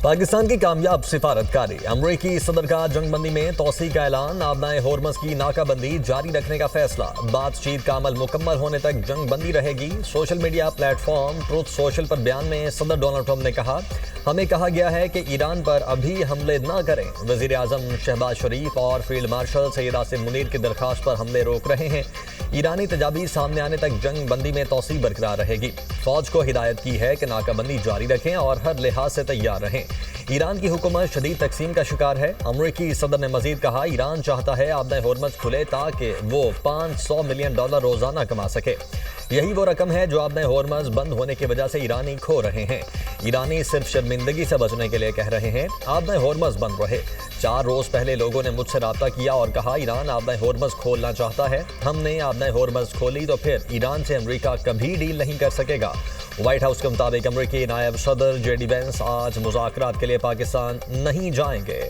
पाकिस्तान की कामयाब सिफारतकारी। अमरीकी सदर का जंगबंदी में तोसी का ऐलान। आबनाए होर्मज की नाकाबंदी जारी रखने का फैसला। बातचीत का अमल मुकम्मल होने तक जंगबंदी रहेगी। Social media platform truth social पर बयान में सदर डोनाल्ड ट्रंप ने कहा, हमें कहा गया है कि ईरान पर अभी हमले न करें। वजीर आजम शहबाज शरीफ और फील्ड मार्शल सैयद आसिम मुनीर की दरख्वास्त पर हमले रोक रहे हैं। ईरानी तजावीज़ सामने आने तक जंग बंदी में तोसी बरकरार रहेगी। फौज को हिदायत की है कि नाकाबंदी जारी रखें और हर लिहाज से तैयार रहें। ईरान की हुकूमत शदीद तकसीम का शिकार है। अमरीकी सदर ने मजीद कहा, ईरान चाहता है आबनाए होर्मज खुले ताकि वो $500 मिलियन रोजाना कमा सके। यही वो रकम है जो आबनाए होर्मज बंद होने की वजह से ईरानी खो रहे हैं। ईरानी सिर्फ शर्मिंदगी से बचने के लिए कह रहे हैं आबनाए होर्मज बंद रहे। 4 रोज पहले लोगों ने मुझसे रब्ता किया और कहा ईरान आबनाए होर्मज खोलना चाहता है। हमने आबनाए होर्मज खोली तो फिर ईरान से अमेरिका कभी डील नहीं कर सकेगा। व्हाइट हाउस के मुताबिक अमरीकी नायब सदर जेडी वेंस आज मुज़ाकरात के लिए पाकिस्तान नहीं जाएंगे।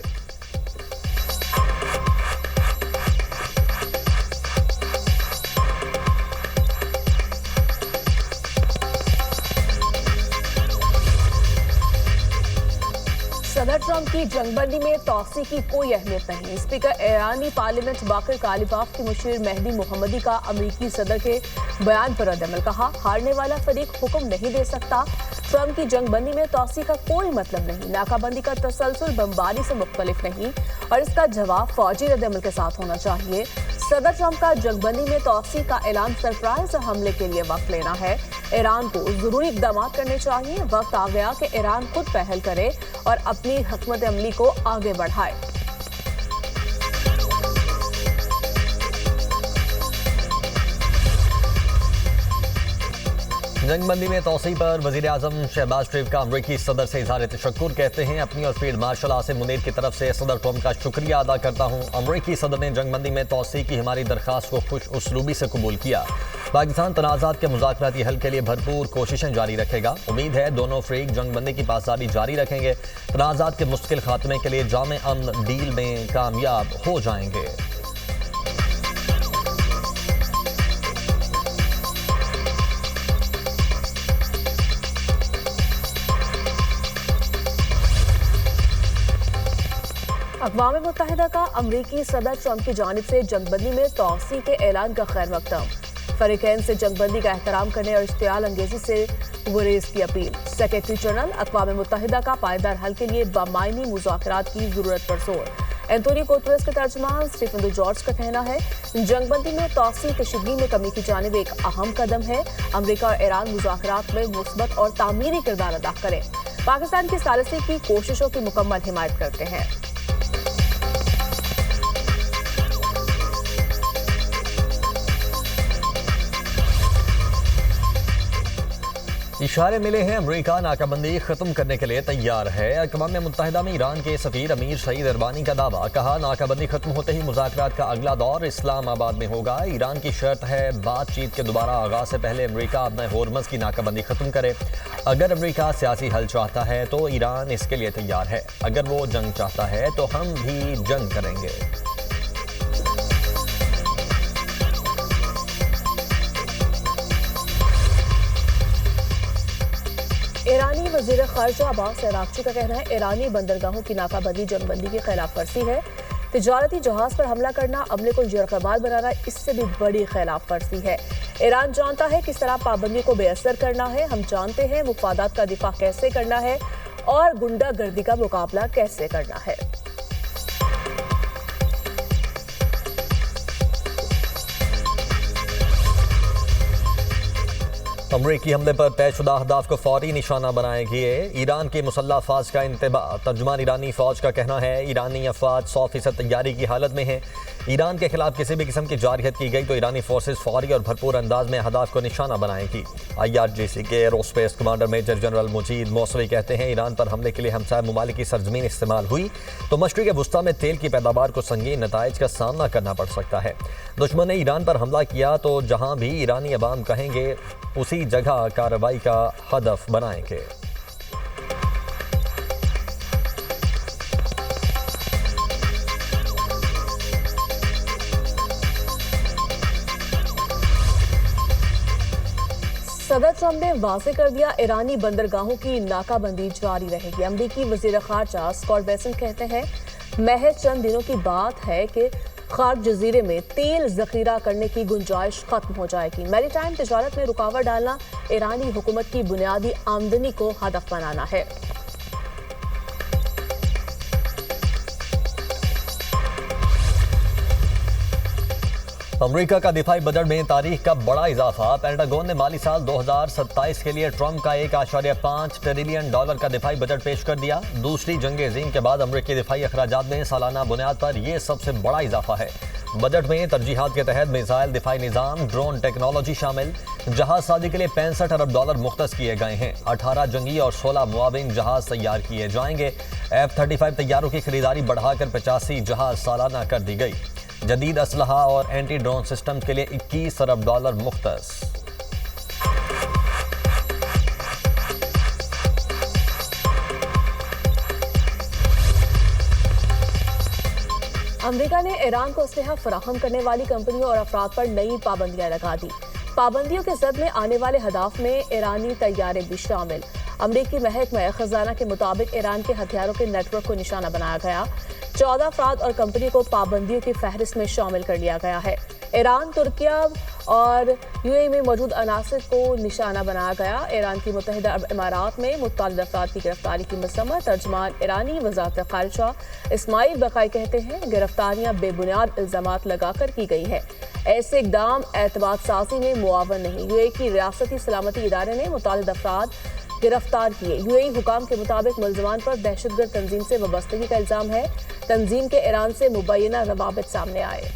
सदर ट्रंप की जंगबंदी में तोसी की कोई अहमियत नहीं। स्पीकर ईरानी पार्लियामेंट बाकर कालिबाफ की मुशीर मेहदी मोहम्मदी का अमरीकी सदर के बयान पर रद्द-ए-अमल। कहा, हारने वाला फरीक हुक्म नहीं दे सकता। ट्रंप की जंगबंदी में तोसी का कोई मतलब नहीं। नाकाबंदी का तसलसल बमबारी से मुख्तलिफ नहीं और इसका जवाब फौजी रद्द-ए-अमल के साथ होना चाहिए। सदर ट्रंप का जंगबंदी में तोसी का ऐलान सरप्राइज हमले के लिए वक्त लेना है। ईरान को जरूरी इकदाम करने चाहिए। वक्त आ गया कि ईरान खुद पहल करे और अपनी हिकमत अमली को आगे बढ़ाए। जंगबंदी में तोसी पर वजीर आजम शहबाज शरीफ का अमरीकी सदर से इजहार तशक्कुर। कहते हैं, अपनी और फील्ड मार्शल आसिम मुनीर की तरफ से सदर ट्रंप का शुक्रिया अदा करता हूँ। अमरीकी सदर ने जंगबंदी में तोसी की हमारी दरख्वास्त को खुश उसलूबी से कबूल किया। पाकिस्तान तनाज़ात के मुज़ाकराती हल के लिए भरपूर कोशिशें जारी रखेगा। उम्मीद है दोनों फरीक जंगबंदी की पासदारी जारी रखेंगे। तनाज़ात के मुश्किल खात्मे के लिए जामे अमन डील में कामयाब हो जाएंगे। अक़वाम मुत्तहिदा का अमरीकी सदर ट्रंप की जानिब से जंगबंदी में तोसी के ऐलान का खैर मकदम। फरीकैन से जंगबंदी का एहतराम करने और इश्तियाल अंगेजी से गुरेज की अपील। सेक्रेटरी जनरल अक़वाम मुत्तहिदा का पायदार हल के लिए बामायनी मुज़ाकरात की जरूरत पर जोर। एंटोनियो गुतेरेस के तर्जुमान स्टीफन दुजार्ज का कहना है, जंगबंदी में तोसी कशीदगी में कमी की जानिब एक अहम कदम है। अमरीका और ईरान मुज़ाकरात में मुस्बत और तामीरी किरदार अदा करें। पाकिस्तान की सालिसी की कोशिशों की मुकम्मल हिमायत करते हैं। इशारे मिले हैं, अमरीका नाकाबंदी खत्म करने के लिए तैयार है। अक़वाम मुत्तहिदा में ईरान के सफ़ीर अमीर सईद इरबानी का दावा। कहा, नाकाबंदी खत्म होते ही मुज़ाकरात का अगला दौर इस्लामाबाद में होगा। ईरान की शर्त है बातचीत के दोबारा आगाज़ से पहले अमरीका अपने होर्मज की नाकाबंदी खत्म करे। अगर अमरीका सियासी हल चाहता है तो ईरान इसके लिए तैयार है। अगर वो जंग चाहता है तो हम भी जंग करेंगे। ईरानी वज़ीर ख़ारिजा अब्बास अराग़ची का कहना है, ईरानी बंदरगाहों की नाकाबंदी जंगबंदी की खिलाफ वर्जी है। तिजारती जहाज पर हमला करना, अमले को यरग़माल बनाना इससे भी बड़ी खिलाफ वर्जी है। ईरान जानता है किस तरह पाबंदी को बेअसर करना है। हम जानते हैं मुफादात का दिफा कैसे करना है और गुंडागर्दी का मुकाबला कैसे करना है। अमरीकी हमले पर तयशुदा अहदाफ को फौरी निशाना बनाएगी। ईरान की मुसल्लह अफवाज का इंतबाह। तर्जुमान ईरानी फौज का कहना है, ईरानी अफवाज 100% तैयारी की हालत में है। ईरान के खिलाफ किसी भी किस्म की जारहियत की गई तो ईरानी फोर्सेज फौरी और भरपूर अंदाज में अहदाफ को निशाना बनाएगी। IRGC के aerospace commander major general Majid Mousavi कहते हैं, ईरान पर हमले के लिए हमसाय ममालिक की सरजमीन इस्तेमाल हुई तो मशरिक़ वुस्ता में तेल की पैदावार को संगीन नताइज का सामना करना पड़ सकता है। दुश्मन ने ईरान पर हमला किया तो जहाँ भी ईरानी अवाम कहेंगे उसी जगह कार्रवाई का हदफ बनाएंगे। सदर ट्रंप ने वाजे कर दिया, ईरानी बंदरगाहों की नाकाबंदी जारी रहेगी। अमरीकी वजीर खारजा स्कॉट बेसेंट कहते हैं महज चंद दिनों की बात है कि खार्क जजीरे में तेल जखीरा करने की गुंजाइश खत्म हो जाएगी। मैरीटाइम तिजारत में रुकावट डालना ईरानी हुकूमत की बुनियादी आमदनी को हदफ बनाना है। अमेरिका का दिफाई बजट में तारीख का बड़ा इजाफा। पेंटागन ने माली साल 2027 के लिए ट्रंप का $1.5 ट्रिलियन का दिफाई बजट पेश कर दिया। दूसरी जंग अज़ीम के बाद अमेरिकी दिफाई अखराजात में सालाना बुनियाद पर यह सबसे बड़ा इजाफा है। बजट में तरजीहात के तहत मिसाइल, दिफाई निज़ाम, ड्रोन टेक्नोलॉजी शामिल। जहाज साजी के लिए $65 अरब मुख्तस किए गए हैं। 18 जंगी और 16 मुआविन जहाज तैयार किए जाएंगे। F-35 तैयारों की खरीदारी बढ़ाकर 85 जहाज सालाना कर दी गई। जदीद असलहा और एंटी ड्रोन सिस्टम के लिए $21 अरब मुख्तस। अमेरिका ने ईरान को असलहा फराहम करने वाली कंपनियों और अफराद पर नई पाबंदियां लगा दी। पाबंदियों के जद में आने वाले हदाफ में ईरानी तैयारे भी शामिल। अमरीकी महकमा खजाना के मुताबिक ईरान के हथियारों के नेटवर्क को निशाना बनाया गया। 14 अफराद और कंपनी को पाबंदियों की फहरिस्त में शामिल कर लिया गया है। ईरान, तुर्किया और यूएई में मौजूद अनासर को निशाना बनाया गया। ईरान की मुत्तहिदा अरब इमारात में मुतअल्लिक़ अफराद की गिरफ्तारी की मज़म्मत। तर्जुमान ईरानी वज़ारत ख़ारिजा इस्माइल बक़ाई कहते हैं गिरफ्तारियां बेबुनियाद इल्ज़ामात लगाकर की गई है। ऐसे इक़दाम एतमाद साज़ी में मुआवन नहीं। यूएई की रियासती सलामती इदारे ने मुतअल्लिक़ अफराद गिरफ्तार किए। यूएई हुकाम के मुताबिक मुल्ज़मान पर दहशतगर्द तंजीम से वाबस्तगी का इल्ज़ाम है। तंजीम के ईरान से मुबैना रवाबित सामने आए।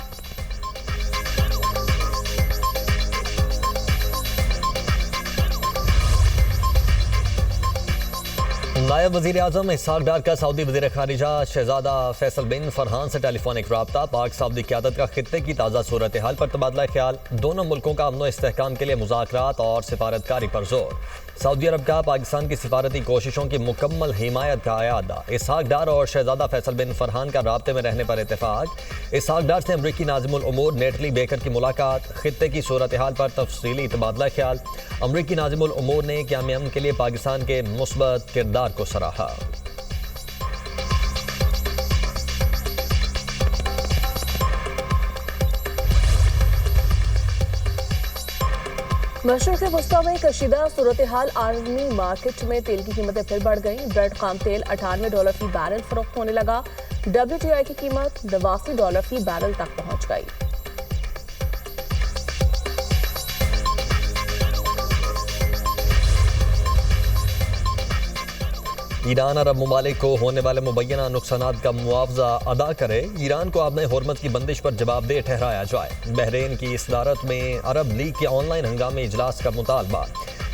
नायब वज़ीर आज़म इसहाक़ डार का सऊदी वज़ीर ख़ारिजा शहज़ादा फैसल बिन फरहान से टेलीफोनिक रब्ता। पाक सऊदी क़यादत का खित्ते की ताज़ा सूरत हाल पर तबादला ख्याल। दोनों मुल्कों का अमन व इस्तेहकाम के लिए मुज़ाकरात और सिफारतकारी पर जोर। सऊदी अरब का पाकिस्तान की सिफारती कोशिशों की मुकम्मल हिमायत का अयादा। इसहाक़ डार और शहज़ादा फैसल बिन फरहान का राब्ते में रहने पर इत्तेफाक। इसहाक़ डार से अमरीकी नाज़िमुल उमूर नेटली बेकर की मुलाकात। खित्ते की सूरत हाल पर तफसीली तबादला ख्याल। अमरीकी नाज़िमुल उमूर ने क़याम अमन के लिए पाकिस्तान के मुस्बत किरदार को सराहा। मशरक़ वस्ता में कशीदा सूरत हाल। आर्मी मार्केट में तेल की कीमतें फिर बढ़ गईं। ब्रेड खाम तेल $98 फी बैरल फरोख्त होने लगा। WTI की कीमत $82 फी बैरल तक पहुंच गई। ईरान अरब ममालिक को होने वाले मुबैना नुकसानात का मुआवजा अदा करे। ईरान को आबने हुर्मत की बंदिश पर जवाबदेह ठहराया जाए। बहरीन की सदारत में अरब लीग के ऑनलाइन हंगामी इजलास का मुतालबा।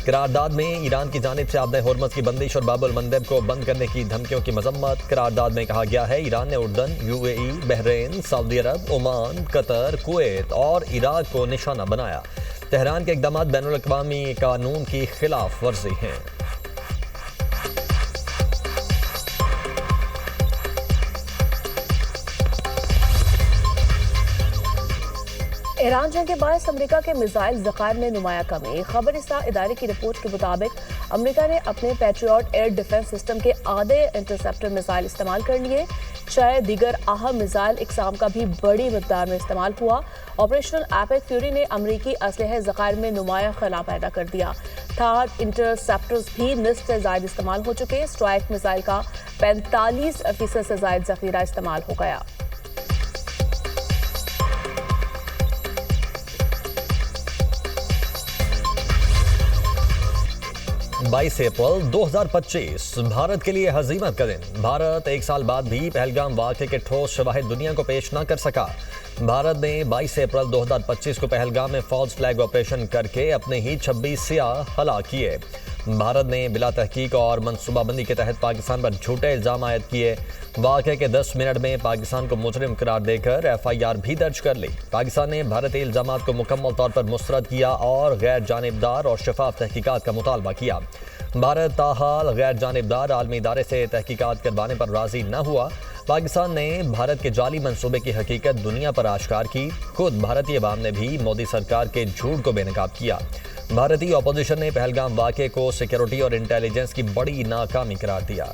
करारदाद में ईरान की जानिब से आबने हुर्मत की बंदिश और बाबुल मंदब को बंद करने की धमकियों की मजम्मत। करारदाद में कहा गया है ईरान ने उर्दन, यूएई, बहरीन, सऊदी अरब, ओमान, कतर, कुवैत और इराक को निशाना बनाया। तेहरान के इक़दाम बैनुल अक़वामी कानून की खिलाफ वर्जी हैं। ईरान जंग के बायस अमेरिका के मिसाइल ज़खायर में नुमाया कमी। खबरिस्तान इदारे की रिपोर्ट के मुताबिक अमेरिका ने अपने पैट्रियट एयर डिफेंस सिस्टम के आधे इंटरसेप्टर मिसाइल इस्तेमाल कर लिए। 6 दीगर अहम मिसाइल इकसाम का भी बड़ी मिकदार में इस्तेमाल हुआ। ऑपरेशनल एपिक फ्यूरी ने अमरीकी असलहे ज़खायर में नुमाया खला पैदा कर दिया। थार्ड इंटरसेप्टर्स भी निस्फ से ज़ायद इस्तेमाल हो चुके। स्ट्राइक मिसाइल का 45% से ज़ायद ज़खीरा इस्तेमाल हो गया। 22 अप्रैल 2025 भारत के लिए हजीमत का दिन। भारत एक साल बाद भी पहलगाम वाक़े के ठोस शवाहिद दुनिया को पेश न कर सका। भारत ने 22 अप्रैल 2025 को पहलगाम में फॉल्स फ्लैग ऑपरेशन करके अपने ही 26 सियाह हलाक किए। भारत ने बिला तहकीक और मनसूबाबंदी के तहत पाकिस्तान पर झूठे इल्ज़ाम आयद किए। वाक़े के 10 मिनट में पाकिस्तान को मुजरिम करार देकर FIR भी दर्ज कर ली। पाकिस्तान ने भारतीय इल्ज़ामात को मुकम्मल तौर पर मुस्तरद किया और गैर जानिबदार और शफाफ तहकीकात का मुतालबा किया। भारत ताहाल गैर जानिबदार आलमी इदारे से तहकीकात करवाने पर राज़ी न हुआ। पाकिस्तान ने भारत के जाली मंसूबे की हकीकत दुनिया पर आश्कार की। खुद भारतीय अवाम ने भी मोदी सरकार के झूठ को बेनकाब किया। भारतीय ऑपोजिशन ने पहलगाम वाक़े को सिक्योरिटी और इंटेलिजेंस की बड़ी नाकामी करार दिया।